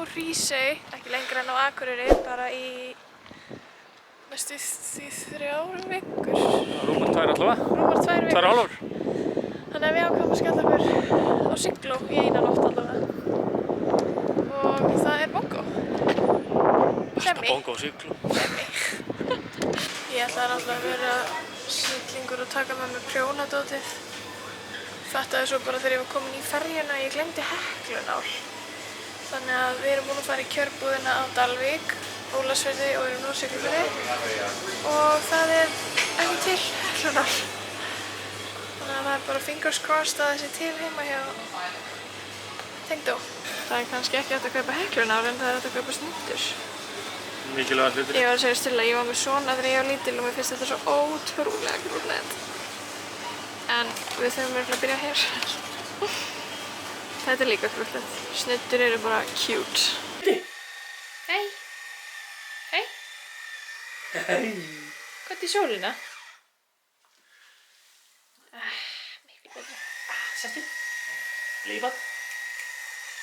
Hrísey, ekki lengra en á Akureyri, bara í næstu því 3 vikur. Rúmar 2 allavega. Rúmar 2 vikur. 2,5. Þannig að við ákváðum að skella okkur á Sigló í eina nótt allavega. Og það er bongo. Alltaf bongo á Sigló. Ég ætlaði náttúrulega að vera snillingur og taka með mig prjónadótið. Fattaði svo bara þegar ég var komin í ferjuna að ég glemdi hekklunál. Þannig að við erum búin að fara í kjörbúðina á Dalvík, Ólafsfirði og erum nú á Siglufirði. Og það er ekki til hekklunál. Þannig að það er bara fingers crossed að þessi til heima hjá Tengdó. Það er kannski ekki hægt að kaupa hekklunál en það er hægt að kaupa snittur. Mikilvægt hlutur. Ég var að segja Stilla, ég var með svona þegar ég var lítil og mér finnst þetta svo ótrúlega grútlegt. En við þurfum örugglega að byrja hér. Þetta er líka grútlegt. Snittur eru bara cute. Hei. Hei. Hei. Hvað er sólina? Miklu betra. Setti. Leifat.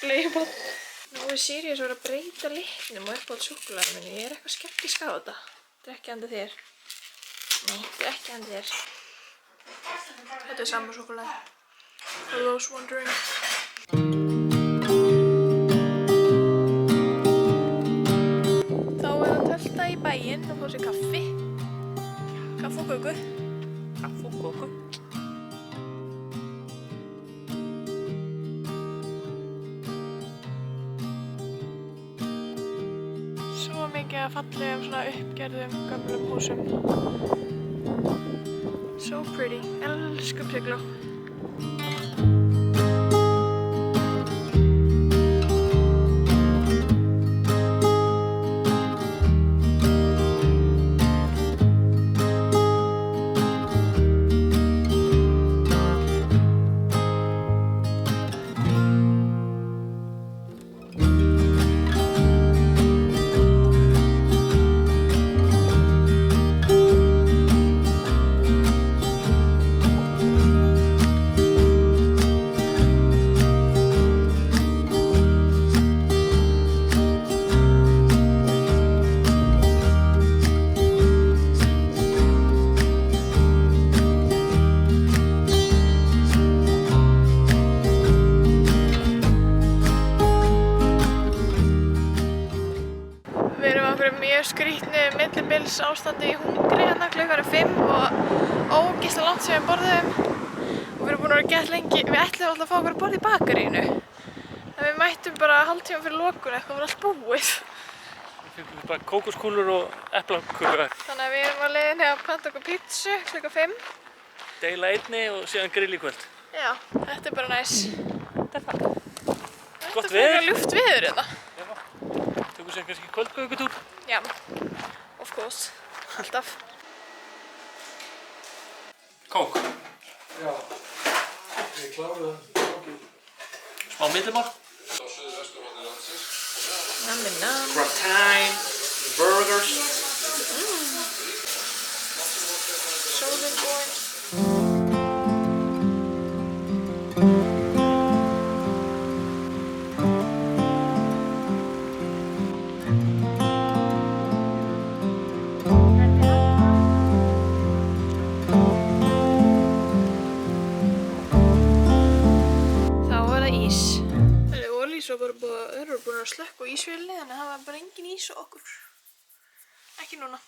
Leifat. Nú er Sirius að breyta litnum og uppáhald súkkulaði minni. Ég er eitthvað skeptísk á þetta. Þetta er ekki handa þér. Nei, þetta er ekki handa þér. Þetta er sama súkkulaði. For those wondering. Þá er að tölta í bæinn og fá sér kaffi. Kaffi og köku. Kaffi og köku. Svo mikið að fallegum svona uppgerðum gömlum húsum. So pretty. Elsku Sigló. Skrítnu millibils ástandi í hungri hérna klukkan 5 og ógeðslega langt sem við borðum og við erum búin að vera gett lengi. Við ætlum alltaf að fá okkur að borða í bakaríinu en við mættum bara hálftíma fyrir lokun eitthvað var allt búið. Við fengum bara kókoskúlur og eplaköku. Þannig að við erum á leiðinni að panta okkur pítsu klukkan 5. Deila einni og síðan grill í kvöld. Já, þetta er bara næs. Þetta er það. Gott veður. Þetta er ljúft veður hérna. Tökum sér kannski kvöldgöngutúr? Já, of course. Alltaf. Kók. Já, ég kláraði kókið. Smá millimál. Á suðvesturhorni landsins. Nammi nam. Gratin, burgers. Sólin búinn. Svo bara þeir eru búin að slökkva á ísvélinni þannig að það var bara engin ís á okkur. Ekki núna.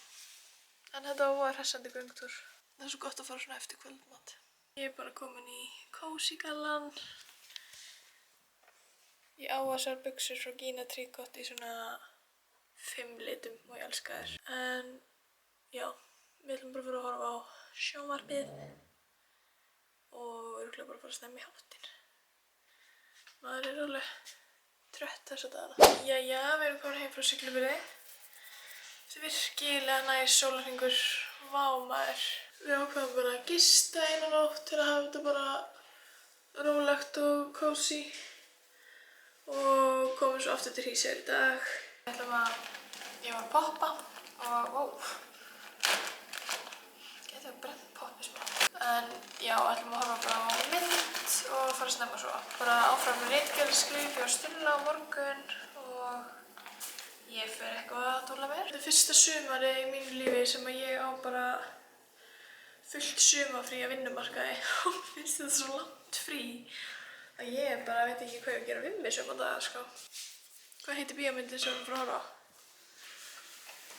En þetta var hressandi göngutúr. Það er svo gott að fara svona eftir kvöldmat. Ég er bara komin í cozy gallan. Ég á þessar buxur frá Gina Tricot í svona 5 litum og ég elska þær. En já, við ætlum bara að fara að horfa á sjónvarpið og örugglega bara að fara að snemma í háttinn. Maður er alveg trött þessa dagana. Jæja, við erum komin heim frá Siglufirði. Þetta er virkilega næs sólarhringur. Vá maður. Við ákveðum bara að gista eina nótt til að hafa þetta bara rólegt og cozy. Og komum svo aftur til Hríseyjar í dag. Ég var að poppa og wow. Getur við brennt poppi smá. En já, ætlum að horfa bara á mynd og fara að snemma svo. Bara áfram með ritgerðarskrif hjá Stilla á morgun og og ég fer eitthvað að dóla mér. Þetta er fyrsta sumarið í mínu lífi sem að ég á bara fullt sumarfrí á vinnumarkaði og finnst þetta svo langt frí að ég bara veit ekki hvað ég að gera við mig sumardaga, sko. Hvað heitir bíómyndin sem við erum að horfa á?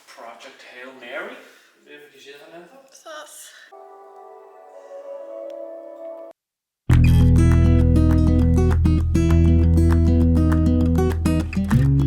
Project Hail Mary. Við hefum ekki séð hann ennþá. Það.